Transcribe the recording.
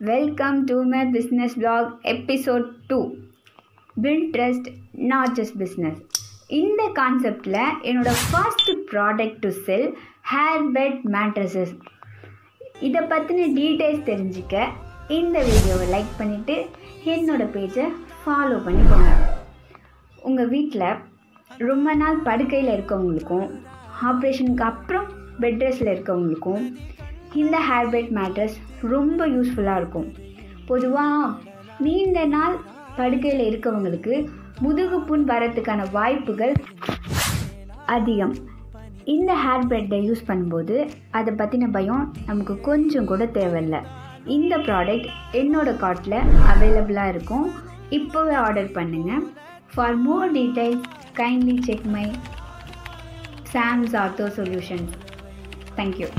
Welcome to my business blog episode 2. Build trust, not just business. இந்த கான்செப்டில் என்னோட first product to sell hair bed mattresses. இதை பற்றின details தெரிஞ்சுக்க இந்த வீடியோவை லைக் பண்ணிவிட்டு என்னோட பேஜை ஃபாலோ பண்ணிக்கோங்க. உங்கள் வீட்டில் ரொம்ப நாள் படுக்கையில் இருக்கவங்களுக்கும் ஆப்ரேஷனுக்கு அப்புறம் பெட் ரெஸ்ட்டில் இருக்கவங்களுக்கும் இந்த ஹேர் பெட் மேட்ரஸ் ரொம்ப யூஸ்ஃபுல்லாக இருக்கும். பொதுவாக நீண்ட நாள் படுக்கையில் இருக்கவங்களுக்கு முதுகு புண் வரத்துக்கான வாய்ப்புகள் அதிகம். இந்த ஹேர் பெட்டை யூஸ் பண்ணும்போது அதை பற்றின பயம் நமக்கு கொஞ்சம் கூட தேவையில்லை. இந்த ப்ராடக்ட் என்னோட கார்ட்டில் அவைலபிளாக இருக்கும். இப்போவே ஆர்டர் பண்ணுங்கள். For more details kindly check my Sam's ortho solutions. Thank you.